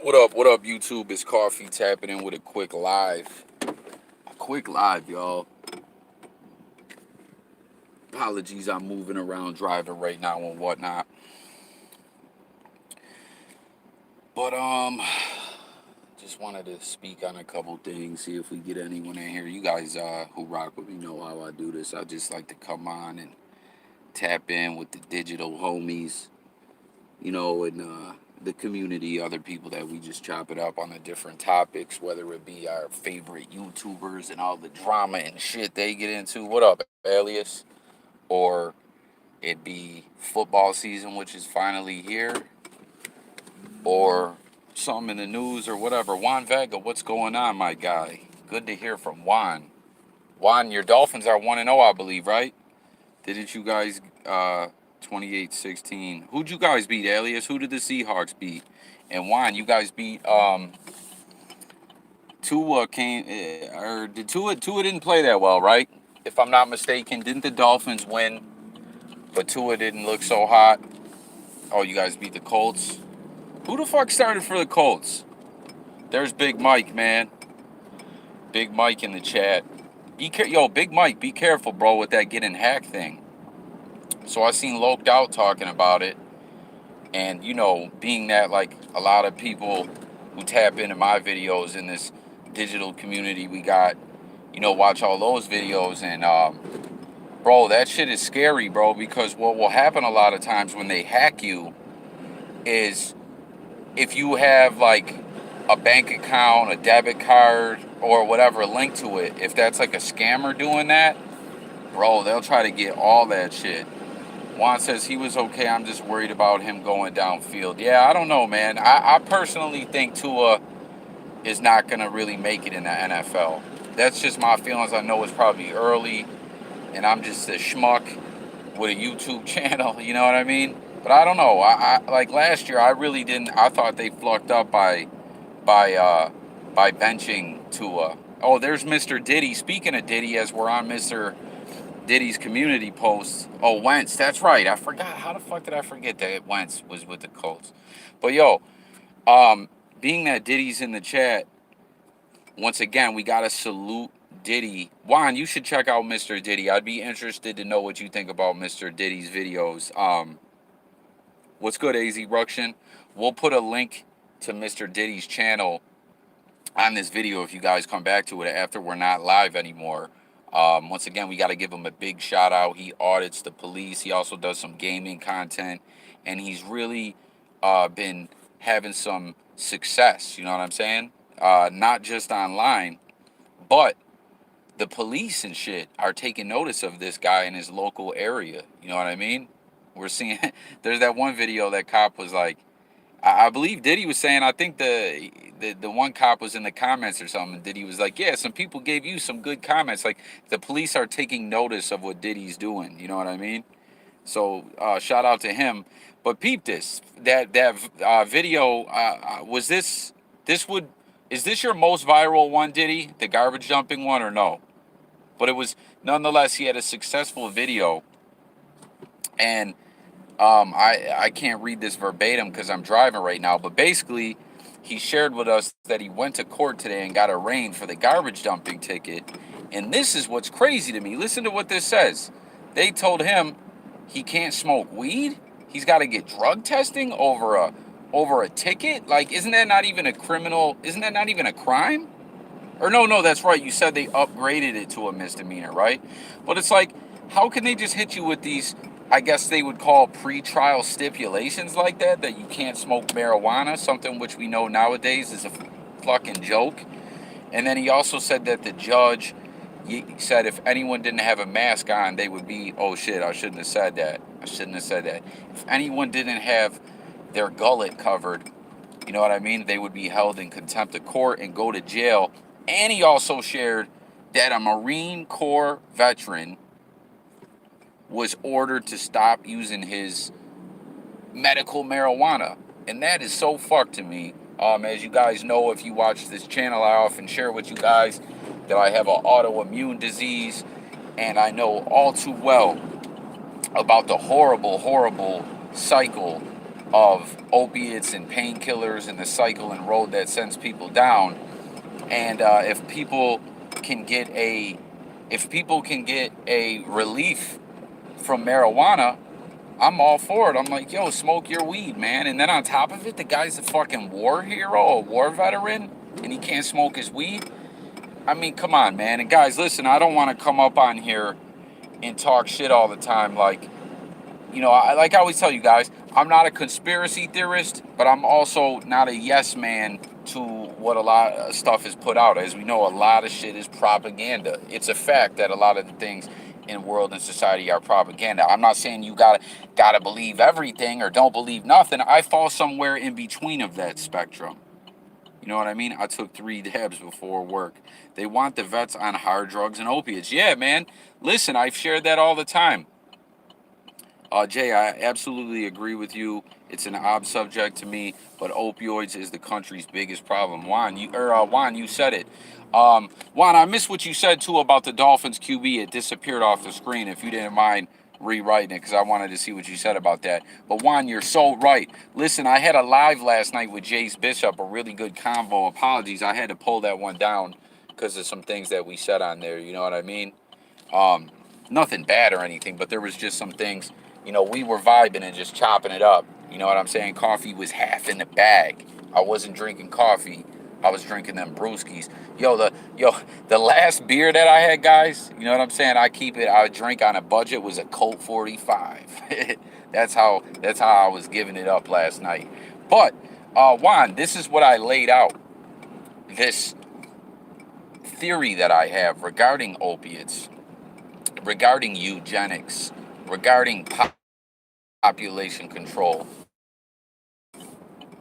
What up, YouTube? It's Coffee tapping in with a quick live. A quick live, y'all. Apologies, I'm moving around driving right now and whatnot. But just wanted to speak on a couple things, see if we get anyone in here. You guys who rock with me know how I do this. I just like to come on and tap in with the digital homies, and the community, other people that we just chop it up on the different topics, whether it be our favorite YouTubers and all the drama and shit they get into. What up, Alias? Or it be football season, which is finally here, or something in the news or whatever. Juan Vega, what's going on, my guy? Good to hear from Juan. Juan, your Dolphins are 1-0, I believe, right? Didn't you guys 28-16? Who'd you guys beat, Alias? Who did the Seahawks beat? And Juan, you guys beat Tua came or did Tua didn't play that well, right? If I'm not mistaken, didn't the Dolphins win? But Tua didn't look so hot. Oh, you guys beat the Colts. Who the fuck started for the Colts? There's Big Mike, man. Big Mike in the chat. Yo, Big Mike, be careful, bro, with that getting hacked thing. So I seen Loked Out talking about it. And, being that, like, a lot of people who tap into my videos in this digital community we got, watch all those videos. And, bro, that shit is scary, bro, because what will happen a lot of times when they hack you is if you have, like, a bank account, a debit card, or whatever linked to it, if that's, like, a scammer doing that, bro, they'll try to get all that shit. Juan says he was okay. I'm just worried about him going downfield. Yeah, I don't know, man. I personally think Tua is not going to really make it in the NFL. That's just my feelings. I know it's probably early, and I'm just a schmuck with a YouTube channel. You know what I mean? But I don't know. I like last year, I really didn't. I thought they flucked up by benching Tua. Oh, there's Mr. Ditty. Speaking of Ditty, as we're on Mr. Diddy's community posts. Oh, Wentz. That's right. I forgot. How the fuck did I forget that Wentz was with the Colts? But yo, being that Diddy's in the chat, once again, we gotta salute Diddy. Juan, you should check out Mr. Diddy. I'd be interested to know what you think about Mr. Diddy's videos. What's good, AZ Ruction? We'll put a link to Mr. Diddy's channel on this video if you guys come back to it after we're not live anymore. Once again, we got to give him a big shout out. He audits the police. He also does some gaming content, and he's really been having some success. You know what I'm saying? Not just online, but the police and shit are taking notice of this guy in his local area. You know what I mean? We're seeing there's that one video that cop was like, I believe Diddy was saying, I think the one cop was in the comments or something. Diddy was like, yeah, some people gave you some good comments. Like, the police are taking notice of what Diddy's doing. You know what I mean? So shout out to him. But peep this. That video, is this your most viral one, Diddy? The garbage dumping one, or no? But it was, nonetheless, he had a successful video. And I can't read this verbatim because I'm driving right now, but basically, he shared with us that he went to court today and got arraigned for the garbage dumping ticket. And this is what's crazy to me. Listen to what this says. They told him he can't smoke weed. He's got to get drug testing over a ticket. Like, isn't that not even a criminal? Isn't that not even a crime? Or no, that's right. You said they upgraded it to a misdemeanor, right? But it's like, how can they just hit you with these, I guess they would call pre-trial stipulations like that you can't smoke marijuana, something which we know nowadays is a fucking joke. And then he also said that the judge, he said if anyone didn't have a mask on, they would be, oh shit, I shouldn't have said that. If anyone didn't have their gullet covered, you know what I mean? They would be held in contempt of court and go to jail. And he also shared that a Marine Corps veteran was ordered to stop using his medical marijuana. And that is so fucked to me. As you guys know, if you watch this channel, I often share with you guys that I have an autoimmune disease. And I know all too well about the horrible, horrible cycle of opiates and painkillers and the cycle and road that sends people down. And if people can get a relief from marijuana, I'm all for it. I'm like, yo, smoke your weed, man. And then on top of it, the guy's a fucking war hero, a war veteran, and he can't smoke his weed. I mean, come on, man. And guys, listen, I don't want to come up on here and talk shit all the time. Like, you know, like I always tell you guys, I'm not a conspiracy theorist, but I'm also not a yes man to what a lot of stuff is put out. As we know, a lot of shit is propaganda. It's a fact that a lot of the things in world and society are propaganda. I'm not saying you gotta believe everything or don't believe nothing. I fall somewhere in between of that spectrum. You know what I mean? I took 3 dabs before work. They want the vets on hard drugs and opiates. Yeah, man. Listen, I've shared that all the time. Jay, I absolutely agree with you. It's an odd subject to me, but opioids is the country's biggest problem. Juan, you said it. Juan, I missed what you said too about the Dolphins QB. It disappeared off the screen. If you didn't mind rewriting it, because I wanted to see what you said about that. But Juan, you're so right. Listen, I had a live last night with Jace Bishop, a really good convo. Apologies, I had to pull that one down because of some things that we said on there. You know what I mean? Nothing bad or anything, but there was just some things, you know, we were vibing and just chopping it up. You know what I'm saying? Coffee was half in the bag. I wasn't drinking coffee. I was drinking them brewskis. The last beer that I had, guys, you know what I'm saying? I drink on a budget was a Colt 45. That's how I was giving it up last night. But, Juan, this is what I laid out. This theory that I have regarding opiates, regarding eugenics, regarding population control.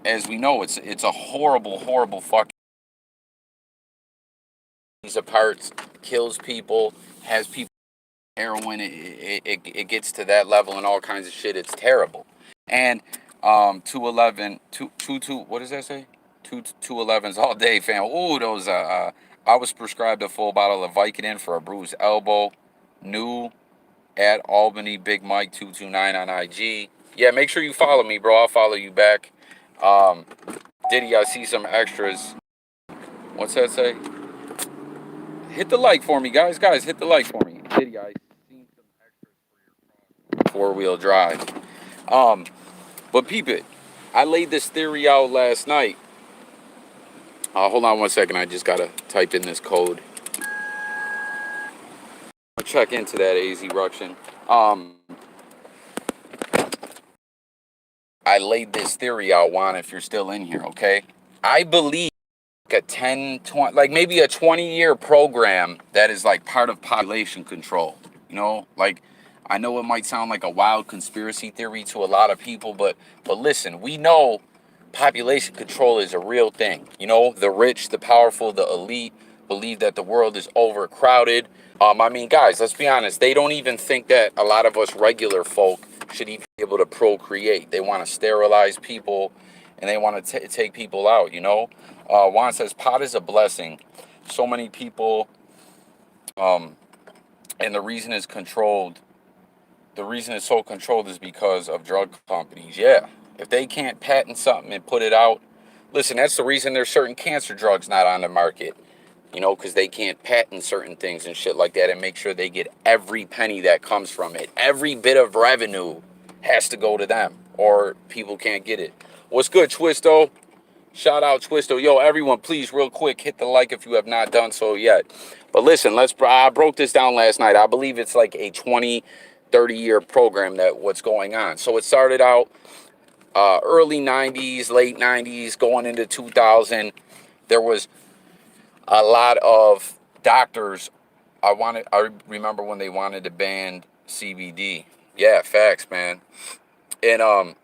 As we know, it's a horrible fucking piece of parts, kills people, has people heroin. It gets to that level and all kinds of shit. It's terrible. And 211, what does that say? 211s all day, fam. Ooh, those I was prescribed a full bottle of Vicodin for a bruised elbow. New at Albany Big Mike 229 on IG. Yeah, make sure you follow me, bro. I'll follow you back. Ditty, I see some extras. What's that say? Hit the like for me, guys. Guys, hit the like for me. Ditty, I seen some extras for your 4-wheel drive. But peep it. I laid this theory out last night. Hold on one second. I just gotta type in this code. I'll check into that AZ Ruction. I laid this theory out, Juan, if you're still in here, okay? I believe a 10, 20, like maybe a 20-year program that is like part of population control. You know, like I know it might sound like a wild conspiracy theory to a lot of people, but listen, we know population control is a real thing. You know, the rich, the powerful, the elite believe that the world is overcrowded. I mean, guys, let's be honest. They don't even think that a lot of us regular folk should even be able to procreate. They want to sterilize people and they want to take people out, you know? Juan says, pot is a blessing. So many people, and the reason it's controlled, the reason it's so controlled is because of drug companies. Yeah. If they can't patent something and put it out, listen, that's the reason there's certain cancer drugs not on the market. You know, because they can't patent certain things and shit like that and make sure they get every penny that comes from it. Every bit of revenue has to go to them or people can't get it. What's good, Twisto? Shout out, Twisto. Yo, everyone, please, real quick, hit the like if you have not done so yet. But listen, I broke this down last night. I believe it's like a 20, 30-year program that what's going on. So it started out early 90s, late 90s, going into 2000. There was a lot of doctors. I remember when they wanted to ban CBD. Yeah, facts, man. And all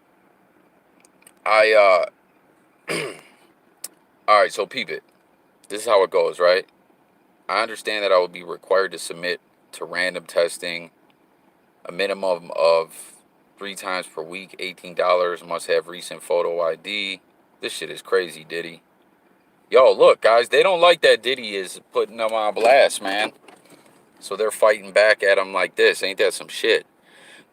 right, so peep it. This is how it goes, right? I understand that I would be required to submit to random testing, a minimum of 3 times per week, $18, must have recent photo ID. This shit is crazy, Diddy. Yo, look, guys, they don't like that Ditty is putting them on blast, man. So they're fighting back at him like this. Ain't that some shit?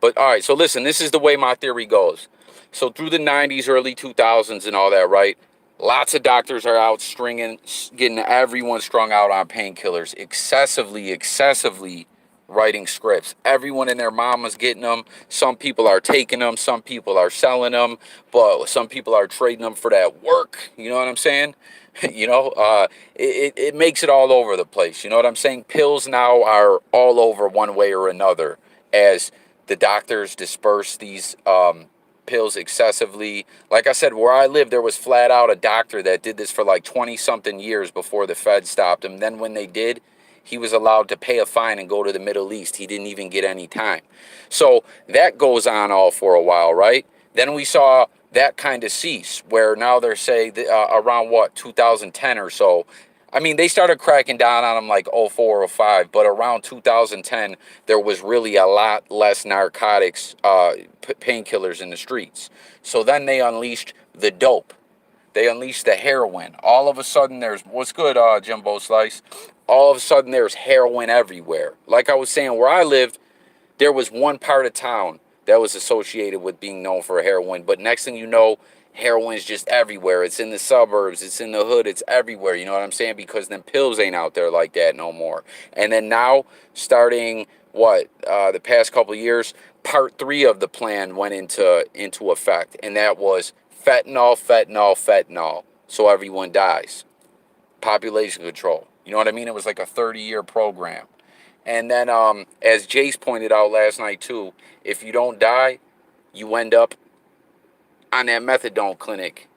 But, all right, so listen, this is the way my theory goes. So through the 90s, early 2000s and all that, right? Lots of doctors are out stringing, getting everyone strung out on painkillers, excessively writing scripts. Everyone and their mama's getting them. Some people are taking them. Some people are selling them. But some people are trading them for that work. You know what I'm saying? It makes it all over the place. You know what I'm saying? Pills now are all over one way or another as the doctors disperse these pills excessively. Like I said, where I live, there was flat out a doctor that did this for like 20 something years before the Fed stopped him. Then when they did, he was allowed to pay a fine and go to the Middle East. He didn't even get any time. So that goes on all for a while, right? Then we saw that kind of cease, where now they're saying around what, 2010 or so. I mean, they started cracking down on them like '04 or '05, but around 2010, there was really a lot less narcotics, painkillers in the streets. So then they unleashed the dope. They unleashed the heroin. All of a sudden, there's, what's good, Jimbo Slice? All of a sudden, there's heroin everywhere. Like I was saying, where I lived, there was one part of town that was associated with being known for heroin. But next thing you know, heroin's just everywhere. It's in the suburbs. It's in the hood. It's everywhere. You know what I'm saying? Because them pills ain't out there like that no more. And then now, starting the past couple of years, part 3 of the plan went into effect, and that was fentanyl, so everyone dies. Population control. You know what I mean? It was like a 30-year program. And then, as Jace pointed out last night too, if you don't die, you end up on that methadone clinic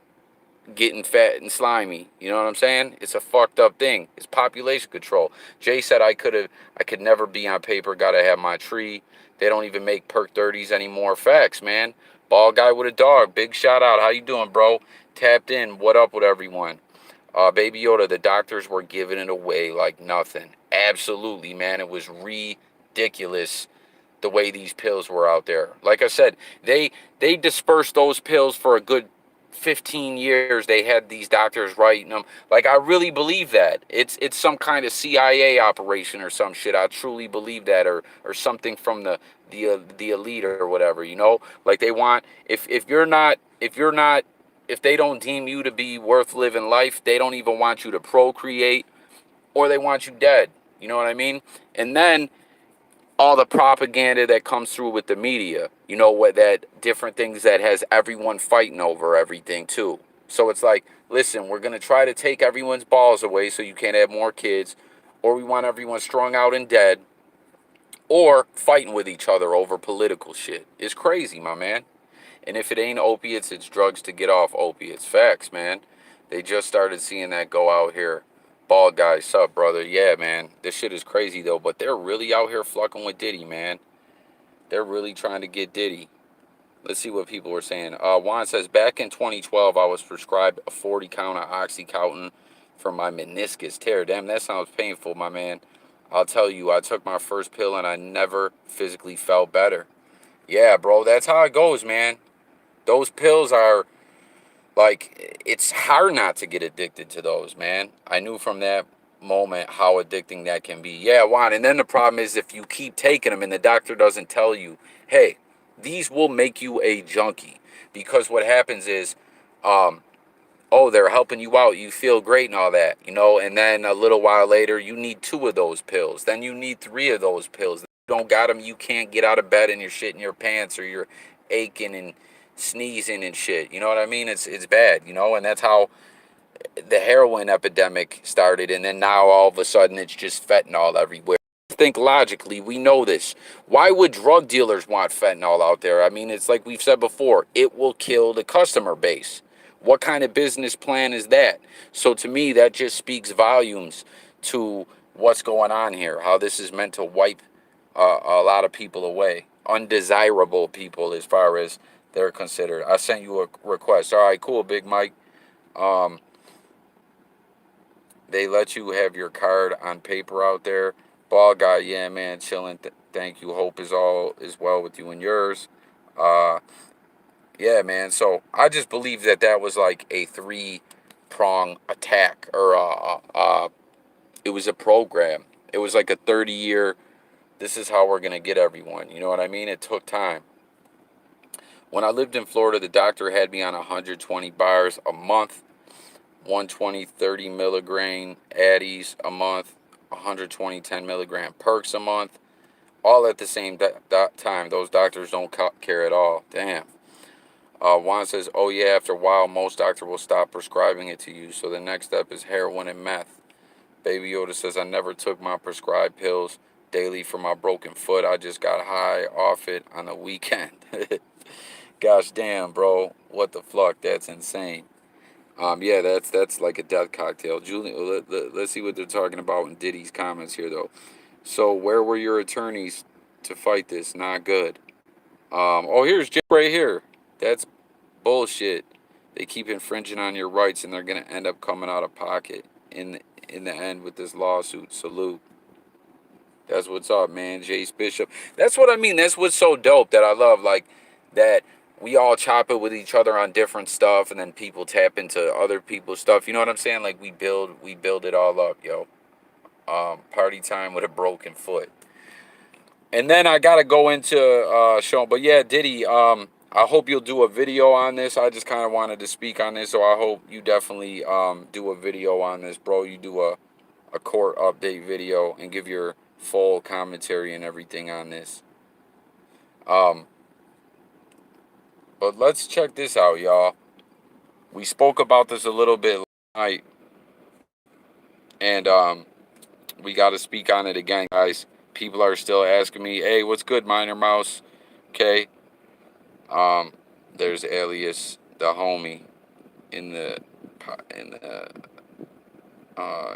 getting fat and slimy. You know what I'm saying? It's a fucked up thing. It's population control. Jay said I could never be on paper. Gotta have my tree. They don't even make perk 30s anymore. Facts, man. Bald guy with a dog. Big shout out. How you doing, bro? Tapped in. What up with everyone? Baby Yoda, the doctors were giving it away like nothing. Absolutely, man. It was ridiculous the way these pills were out there. Like I said, they dispersed those pills for a good 15 years. They had these doctors writing them. Like, I really believe that. It's some kind of CIA operation or some shit. I truly believe that, or something from the elite or whatever, you know? Like, they want, if they don't deem you to be worth living life, they don't even want you to procreate, or they want you dead. You know what I mean? And then all the propaganda that comes through with the media, you know, what, that different things that has everyone fighting over everything too. So it's like, listen, we're going to try to take everyone's balls away so you can't have more kids, or we want everyone strung out and dead, or fighting with each other over political shit. It's crazy, my man. And if it ain't opiates, it's drugs to get off opiates. Facts, man. They just started seeing that go out here. Bald guy, sup, brother? Yeah, man. This shit is crazy, though. But they're really out here fucking with Ditty, man. They're really trying to get Ditty. Let's see what people were saying. Juan says, back in 2012, I was prescribed a 40 count of Oxycontin for my meniscus tear. Damn, that sounds painful, my man. I'll tell you, I took my first pill and I never physically felt better. Yeah, bro, that's how it goes, man. Those pills are, like, it's hard not to get addicted to those, man. I knew from that moment how addicting that can be. Yeah, Juan, and then the problem is if you keep taking them and the doctor doesn't tell you, hey, these will make you a junkie. Because what happens is, oh, they're helping you out, you feel great and all that, you know, and then a little while later, you need 2 of those pills. Then you need 3 of those pills. If you don't got them, you can't get out of bed and you're shitting your pants, or you're aching and sneezing and shit. You know what I mean? It's bad, you know, and that's how the heroin epidemic started. And then now all of a sudden it's just fentanyl everywhere. Think logically, we know this. Why would drug dealers want fentanyl out there? I mean, it's like we've said before, it will kill the customer base. What kind of business plan is that? So to me, that just speaks volumes to what's going on here, how this is meant to wipe a lot of people away, undesirable people as far as they're considered. I sent you a request. All right, cool, Big Mike. They let you have your card on paper out there. Ball guy, yeah, man, chilling. Thank you. Hope is all is well with you and yours. Yeah, man. So I just believe that was like a 3-prong attack, or it was a program. It was like a 30-year. This is how we're gonna get everyone. You know what I mean? It took time. When I lived in Florida, the doctor had me on 120 bars a month, 120 30 milligram Addies a month, 120 10 milligram perks a month, all at the same time. Those doctors don't care at all. Damn. Juan says, oh yeah, after a while, most doctors will stop prescribing it to you. So the next step is heroin and meth. Baby Yoda says, I never took my prescribed pills daily for my broken foot. I just got high off it on the weekend. Gosh damn, bro. What the fuck? That's insane. Yeah, that's like a death cocktail. Julian, let's see what they're talking about in Ditty's comments here, though. So, where were your attorneys to fight this? Not good. Oh, here's Jim right here. That's bullshit. They keep infringing on your rights, and they're gonna end up coming out of pocket in the end with this lawsuit. Salute. That's what's up, man. Jace Bishop. That's what I mean. That's what's so dope that I love. Like that we all chop it with each other on different stuff, and then people tap into other people's stuff. You know what I'm saying? Like we build it all up, yo. Party time with a broken foot. And then I gotta go into show. But yeah, Diddy. I hope you'll do a video on this. I just kind of wanted to speak on this, so I hope you definitely do a video on this, bro. You do a court update video and give your full commentary and everything on this. But let's check this out, y'all. We spoke about this a little bit last night, and we got to speak on it again, guys. People are still asking me, hey, what's good, Minor Mouse? Okay. There's Alias, the homie, in the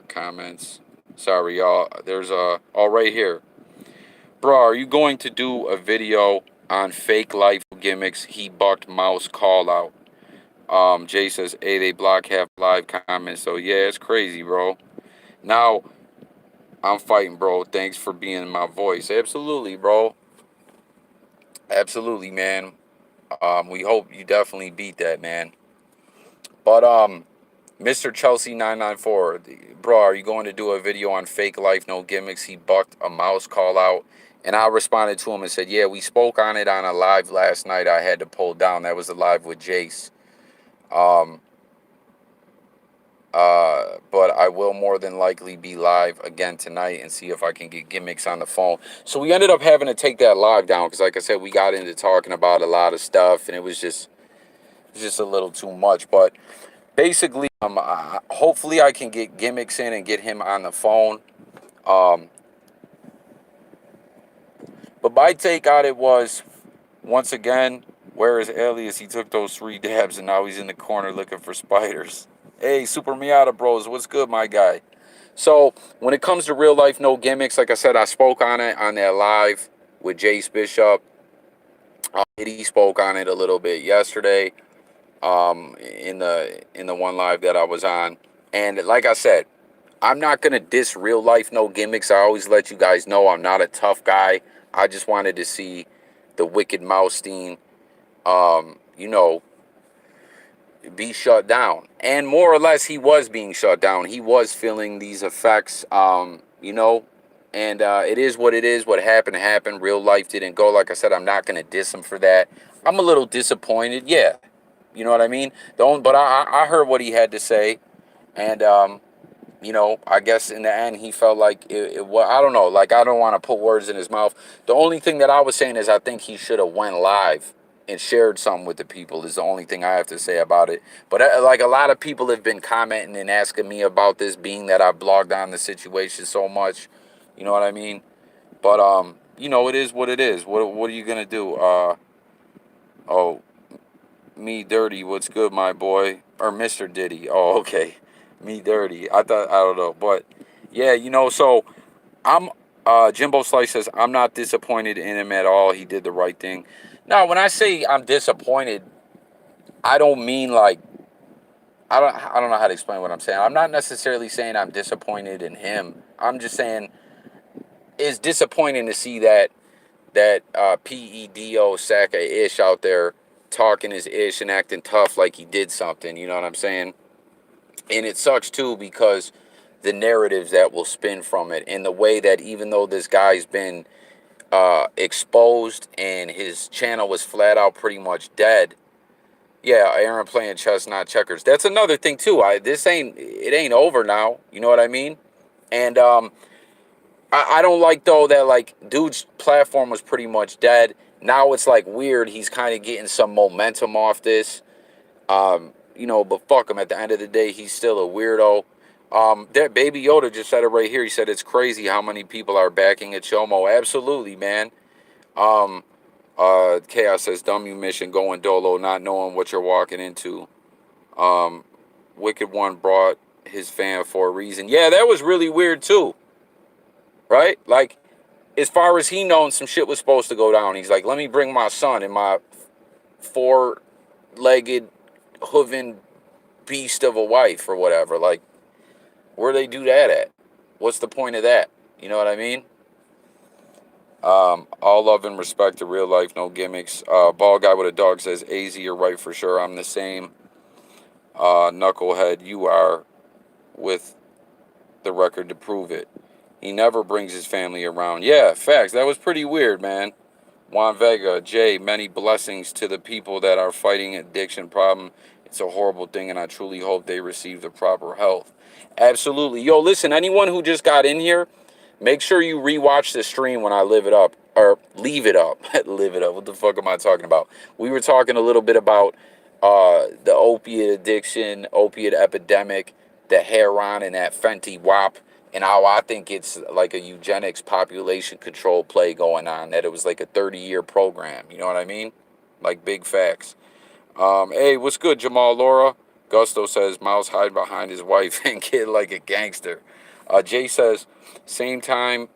comments. Sorry, y'all. There's right here. Bro, are you going to do a video on fake life gimmicks? He bucked mouse call out. Jay says, hey, they block half live comments. So yeah, it's crazy, bro. Now I'm fighting, bro. Thanks for being my voice. Absolutely, bro. Absolutely, man. We hope you definitely beat that, man. But Mr. Chelsea 994, bro, are you going to do a video on fake life, no gimmicks? He bucked a mouse call out, and I responded to him and said, yeah, we spoke on it on a live last night. I had to pull down. That was a live with Jace. But I will more than likely be live again tonight and see if I can get Gimmicks on the phone. So we ended up having to take that live down because, like I said, we got into talking about a lot of stuff, and it was just a little too much. But basically, hopefully I can get Gimmicks in and get him on the phone. But my take on it was, once again, where is Alias? He took those 3 dabs, and now he's in the corner looking for spiders. Hey, Super Miata Bros, what's good, my guy? So, when it comes to real life, no gimmicks, like I said, I spoke on it on that live with Jace Bishop. He spoke on it a little bit yesterday in the one live that I was on. And like I said, I'm not going to diss real life, no gimmicks. I always let you guys know I'm not a tough guy. I just wanted to see the Wicked Mousestein, be shut down. And more or less, he was being shut down. He was feeling these effects, and it is what it is. What happened happened. Real life didn't go. Like I said, I'm not going to diss him for that. I'm a little disappointed. Yeah. You know what I mean? But I heard what he had to say. And, I guess in the end, he felt like it was, I don't know. Like, I don't want to put words in his mouth. The only thing that I was saying is I think he should have went live and shared something with the people is the only thing I have to say about it. But like a lot of people have been commenting and asking me about this, being that I blogged on the situation so much. You know what I mean? But, it is what it is. What are you going to do? Me Dirty, what's good, my boy? Or Mr. Ditty. Oh, okay. Me Dirty. I don't know. But, yeah, so I'm, Jimbo Slice says, I'm not disappointed in him at all. He did the right thing. Now, when I say I'm disappointed, I don't mean like, I don't know how to explain what I'm saying. I'm not necessarily saying I'm disappointed in him. I'm just saying it's disappointing to see that PEDO sack of ish out there talking his ish and acting tough like he did something. You know what I'm saying? And it sucks too because the narratives that will spin from it and the way that even though this guy's been exposed and his channel was flat out pretty much dead. Yeah, Aaron playing chess, not checkers. That's another thing too. It ain't over now. You know what I mean? And I don't like though that like dude's platform was pretty much dead. Now it's like weird. He's kind of getting some momentum off this. But fuck him. At the end of the day, he's still a weirdo. That Baby Yoda just said it right here. He said it's crazy how many people are backing a Chomo. Absolutely, man. Chaos says dumb you mission going dolo, not knowing what you're walking into. Wicked One brought his fan for a reason. Yeah, that was really weird too. Right? Like, as far as he known, some shit was supposed to go down. He's like, let me bring my son and my four-legged, hooving beast of a wife or whatever. Like, where they do that at? What's the point of that? You know what I mean? All love and respect to real life, no gimmicks. Ball guy with a dog says, AZ, you're right for sure. I'm the same. Knucklehead, you are with the record to prove it. He never brings his family around. Yeah, facts. That was pretty weird, man. Juan Vega, Jay, many blessings to the people that are fighting addiction problem. It's a horrible thing, and I truly hope they receive the proper help. Absolutely. Yo, listen, anyone who just got in here, make sure you rewatch the stream when I live it up. Or leave it up. Live it up. What the fuck am I talking about? We were talking a little bit about the opiate addiction, opiate epidemic, the heroin, and that Fenty Wap. And how I think it's like a eugenics population control play going on. That it was like a 30-year program. You know what I mean? Like big facts. Hey, what's good, Jamal Laura? Gusto says, Miles hide behind his wife and kid like a gangster. Jay says, same time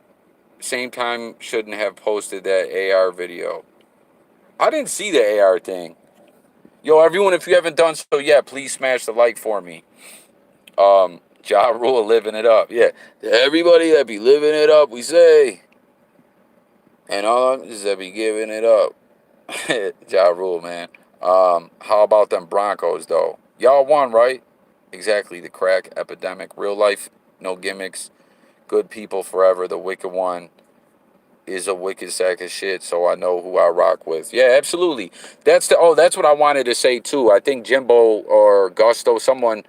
shouldn't have posted that AR video. I didn't see the AR thing. Yo, everyone, if you haven't done so yet, please smash the like for me. Ja Rule living it up. Yeah. Everybody that be living it up, we say. And all is that be giving it up. Ja Rule, man. How about them Broncos, though? Y'all won, right? Exactly. The crack epidemic. Real life, no gimmicks. Good people forever. The Wicked One is a wicked sack of shit, so I know who I rock with. Yeah, absolutely. That's what I wanted to say, too. I think Jimbo or Gusto, someone...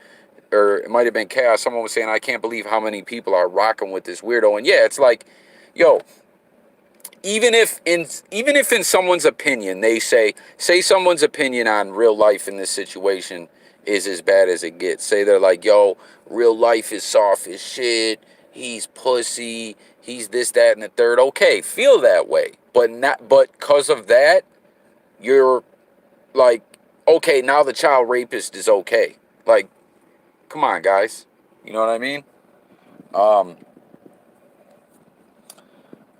or it might have been Chaos, someone was saying, I can't believe how many people are rocking with this weirdo. And yeah, it's like, yo, even if in someone's opinion, they say someone's opinion on real life in this situation is as bad as it gets. Say they're like, yo, real life is soft as shit. He's pussy. He's this, that, and the third. Okay, feel that way. But because of that, you're like, okay, now the child rapist is okay. Like, come on, guys. You know what I mean?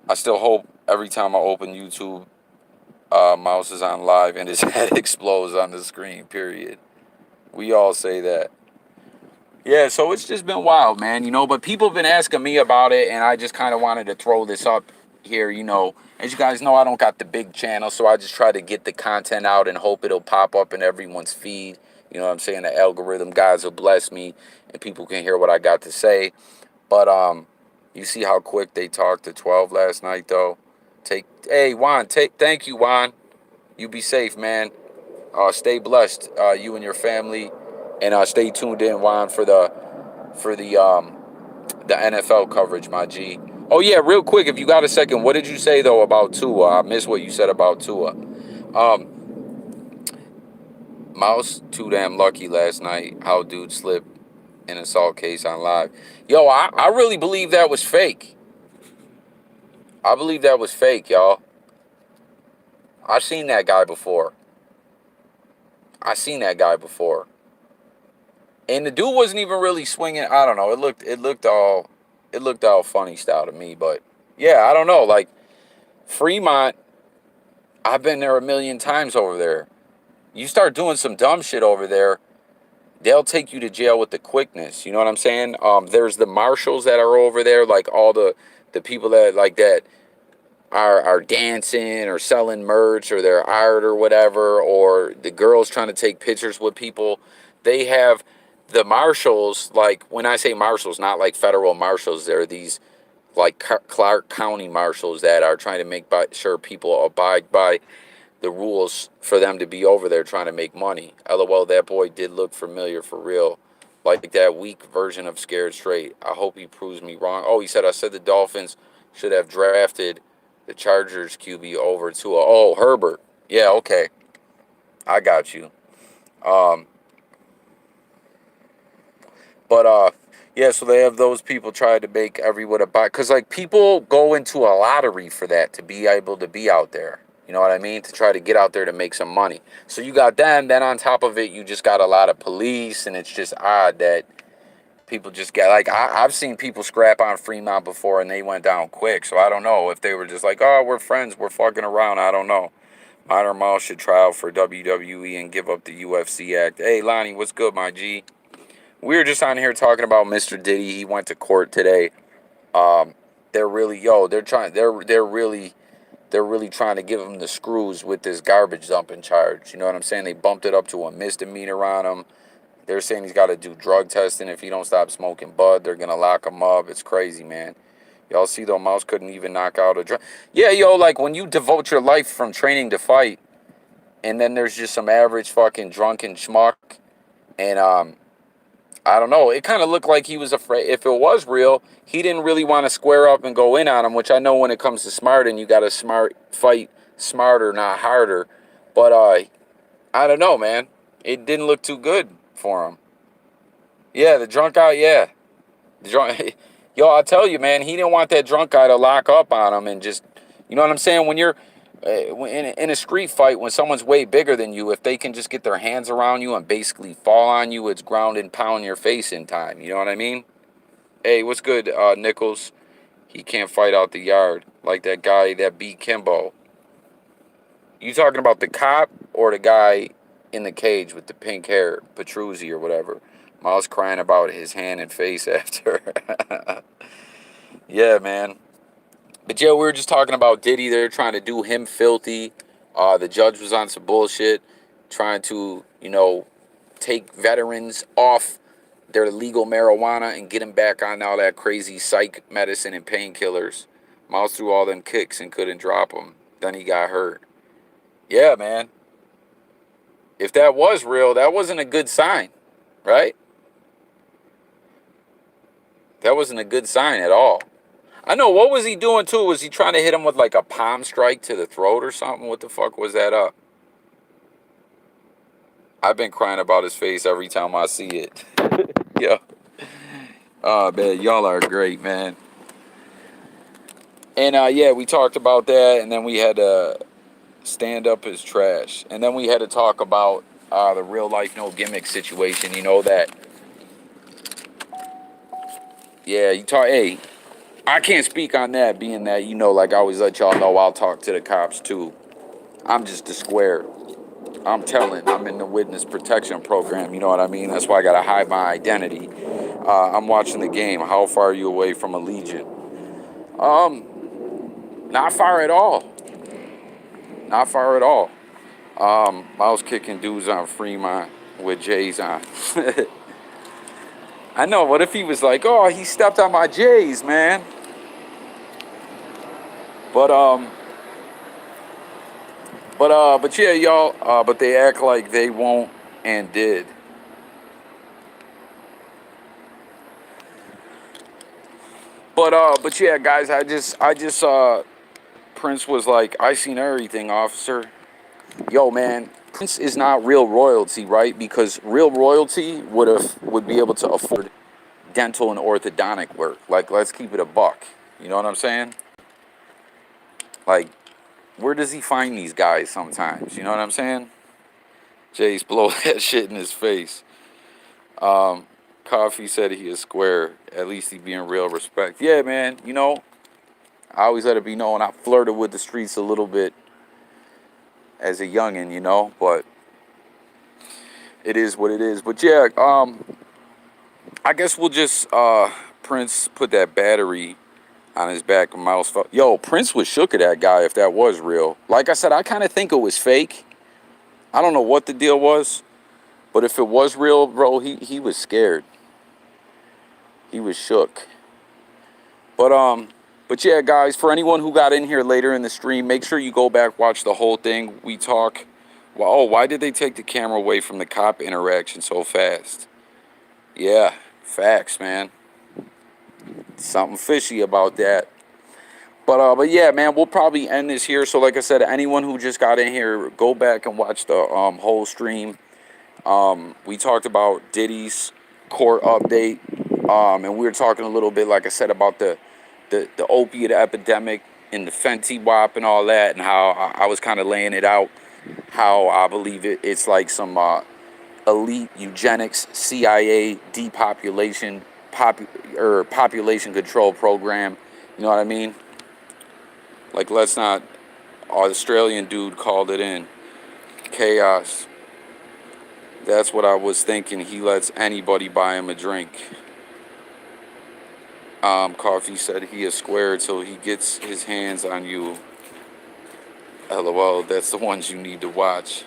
I still hope every time I open YouTube, Mouse is on live and his head explodes on the screen, period. We all say that. Yeah, so it's just been wild, man, but people have been asking me about it, and I just kind of wanted to throw this up here, As you guys know, I don't got the big channel, so I just try to get the content out and hope it'll pop up in everyone's feed. You know what I'm saying? The algorithm guys will bless me and people can hear what I got to say. But you see how quick they talked to 12 last night, though. Hey, Juan, thank you, Juan. You be safe, man. Stay blessed, you and your family, and stay tuned in, Juan, for the NFL coverage, my G. Oh yeah, real quick, if you got a second, what did you say though about Tua? I missed what you said about Tua. Mouse too damn lucky last night. How dude slipped in an assault case on live. Yo, I really believe that was fake. I believe that was fake, y'all. I've seen that guy before. And the dude wasn't even really swinging. I don't know. It looked all funny style to me. But yeah, I don't know. Like Fremont, I've been there a million times over there. You start doing some dumb shit over there, they'll take you to jail with the quickness. You know what I'm saying? There's the marshals that are over there, like all the people that like that are dancing or selling merch or they're art or whatever, or the girls trying to take pictures with people. They have the marshals, like when I say marshals, not like federal marshals, they're these like Clark County marshals that are trying to make sure people abide by the rules for them to be over there trying to make money. LOL, that boy did look familiar for real. Like that weak version of Scared Straight. I hope he proves me wrong. Oh, he said, I said the Dolphins should have drafted the Chargers QB over to Herbert. Yeah, okay. I got you. Um, but yeah, so they have those people trying to make everyone a buy, because like people go into a lottery for that to be able to be out there. You know what I mean? To try to get out there to make some money. So you got them. Then on top of it, you just got a lot of police, and it's just odd that people just get like I've seen people scrap on Fremont before, and they went down quick. So I don't know if they were just like, oh, we're friends, we're fucking around. I don't know. Minor Mouse should try out for WWE and give up the UFC act. Hey, Lonnie, what's good, my G? We were just on here talking about Mr. Ditty. He went to court today. They're really they're really trying to give him the screws with this garbage dumping charge. You know what I'm saying? They bumped it up to a misdemeanor on him. They're saying he's got to do drug testing if he don't stop smoking bud. They're gonna lock him up. It's crazy, man. Y'all see though, Mouse couldn't even knock out a drug. Yeah, yo, like when you devote your life from training to fight, and then there's just some average fucking drunken schmuck, and I don't know. It kind of looked like he was afraid. If it was real, he didn't really want to square up and go in on him, which I know when it comes to smarting, you got to fight smarter, not harder. But I don't know, man. It didn't look too good for him. Yeah, the drunk guy, yeah. The drunk, yo, I tell you, man, he didn't want that drunk guy to lock up on him and just, you know what I'm saying? When you're in a street fight, when someone's way bigger than you, if they can just get their hands around you and basically fall on you, it's ground and pound your face in time. You know what I mean? Hey, what's good, Nichols? He can't fight out the yard like that guy that beat Kimbo. You talking about the cop or the guy in the cage with the pink hair, Petruzzi or whatever? Miles crying about his hand and face after. Yeah, man. But yeah, we were just talking about Diddy. They're trying to do him filthy. The judge was on some bullshit, trying to, take veterans off their legal marijuana and get them back on all that crazy psych medicine and painkillers. Miles threw all them kicks and couldn't drop them. Then he got hurt. Yeah, man. If that was real, that wasn't a good sign, right? That wasn't a good sign at all. I know, what was he doing too? Was he trying to hit him with like a palm strike to the throat or something? What the fuck was that up? I've been crying about his face every time I see it. Yeah. Oh man, y'all are great, man. And yeah, we talked about that, and then we had to stand up as trash. And then we had to talk about the real life no gimmick situation, that. Yeah, hey, I can't speak on that, being that, like I always let y'all know, I'll talk to the cops too. I'm just a square. I'm in the witness protection program, you know what I mean? That's why I gotta hide my identity. I'm watching the game. How far are you away from Allegiant? Not far at all. Not far at all. I was kicking dudes on Fremont with J's on. I know, what if he was like, oh, he stepped on my J's, man? But yeah, y'all, but they act like they won't and did. But yeah, guys, I just Prince was like, I seen everything, officer. Yo, man, Prince is not real royalty, right? Because real royalty would be able to afford dental and orthodontic work. Like, let's keep it a buck. You know what I'm saying? Like, where does he find these guys sometimes? You know what I'm saying? Jay's blow that shit in his face. Coffee said he is square. At least he being real respect. Yeah, man, I always let it be known I flirted with the streets a little bit as a youngin', but it is what it is. But yeah, I guess we'll just Prince put that battery on his back. Mouse. Yo, Prince was shook at that guy if that was real. Like I said, I kind of think it was fake. I don't know what the deal was, but if it was real, bro, he was scared. He was shook. But But yeah, guys, for anyone who got in here later in the stream, make sure you go back, watch the whole thing. We talk. Well, oh, why did they take the camera away from the cop interaction so fast? Yeah, facts, man. Something fishy about that. But yeah, man, we'll probably end this here. So like I said, anyone who just got in here, go back and watch the whole stream. We talked about Ditty's court update, and we were talking a little bit, like I said, about the opiate epidemic and the Fenty Wap and all that, and how I was kind of laying it out, how I believe it's like some elite eugenics, CIA depopulation, population control program. You know what I mean? Like, let's not. Australian dude called it in. Chaos. That's what I was thinking. He lets anybody buy him a drink. Coffee said he is squared, so he gets his hands on you. LOL, that's the ones you need to watch.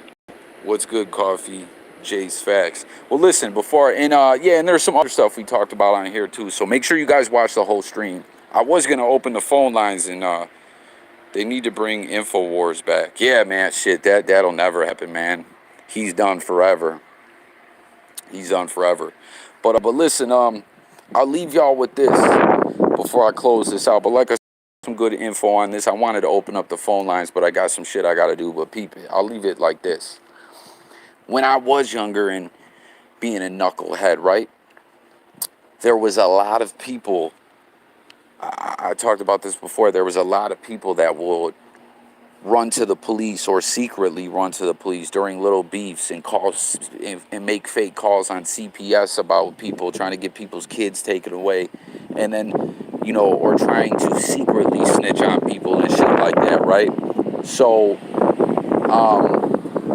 What's good, Coffee? Jay's facts. Well, listen, and there's some other stuff we talked about on here too, so make sure you guys watch the whole stream. I was going to open the phone lines, and they need to bring InfoWars back. Yeah, man, shit, that'll never happen, man. He's done forever. He's done forever. But listen, I'll leave y'all with this before I close this out. But like I said, some good info on this. I wanted to open up the phone lines, but I got some shit I got to do. But peep it. I'll leave it like this. When I was younger and being a knucklehead, right, there was a lot of people. I talked about this before. There was a lot of people that would run to the police or secretly run to the police during little beefs and calls and make fake calls on CPS about people, trying to get people's kids taken away, and then, or trying to secretly snitch on people and shit like that, right? So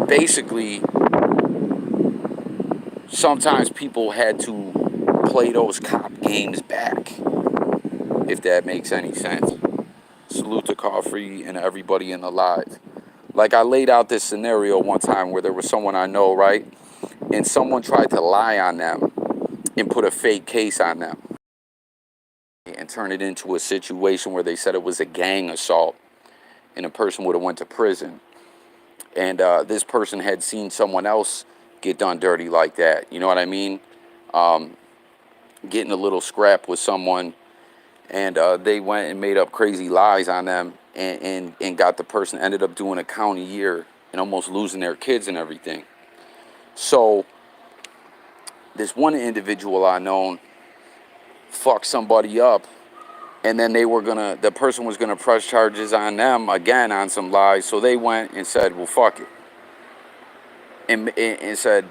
basically, sometimes people had to play those cop games back, if that makes any sense. Salute to Coffee and everybody in the live. Like, I laid out this scenario one time where there was someone I know, right? And someone tried to lie on them and put a fake case on them and turn it into a situation where they said it was a gang assault and a person would have went to prison. And this person had seen someone else get done dirty like that. You know what I mean? Getting a little scrap with someone. And they went and made up crazy lies on them and got the person, ended up doing a county year and almost losing their kids and everything. So this one individual I known fucked somebody up, and then the person was gonna press charges on them again on some lies. So they went and said, well, fuck it. And said,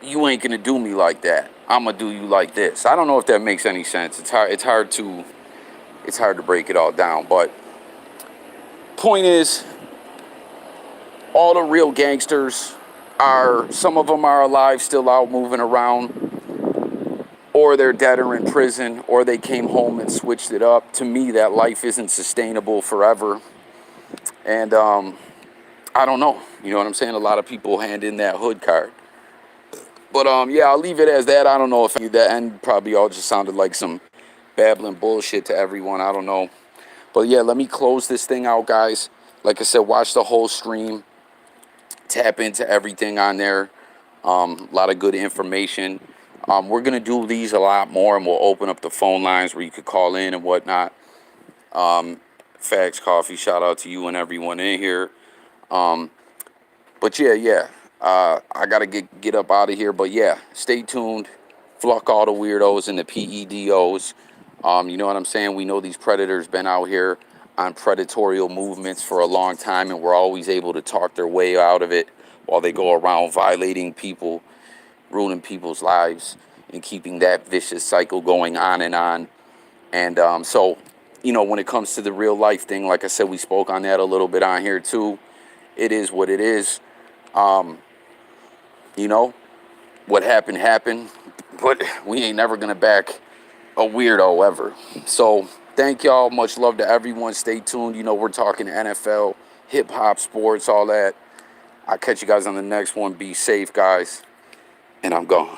you ain't gonna do me like that. I'm gonna do you like this. I don't know if that makes any sense. It's hard to break it all down. But point is, all the real gangsters some of them are alive, still out moving around, or they're dead or in prison, or they came home and switched it up. To me, that life isn't sustainable forever. And I don't know. You know what I'm saying? A lot of people hand in that hood card. But yeah, I'll leave it as that. I don't know if that end probably all just sounded like some babbling bullshit to everyone. I don't know. But yeah, let me close this thing out, guys. Like I said, watch the whole stream. Tap into everything on there. A lot of good information. We're going to do these a lot more, and we'll open up the phone lines where you could call in and whatnot. Facts Coffee, shout out to you and everyone in here. But yeah. I gotta get up out of here, but yeah, stay tuned. Fluck all the weirdos and the PEDOs. You know what I'm saying? We know these predators been out here on predatorial movements for a long time, and we're always able to talk their way out of it while they go around violating people, ruining people's lives, and keeping that vicious cycle going on and on. And so, when it comes to the real life thing, like I said, we spoke on that a little bit on here too. It is what it is. What happened, but we ain't never gonna back a weirdo ever. So thank y'all. Much love to everyone. Stay tuned. We're talking NFL, hip hop, sports, all that. I'll catch you guys on the next one. Be safe, guys. And I'm gone.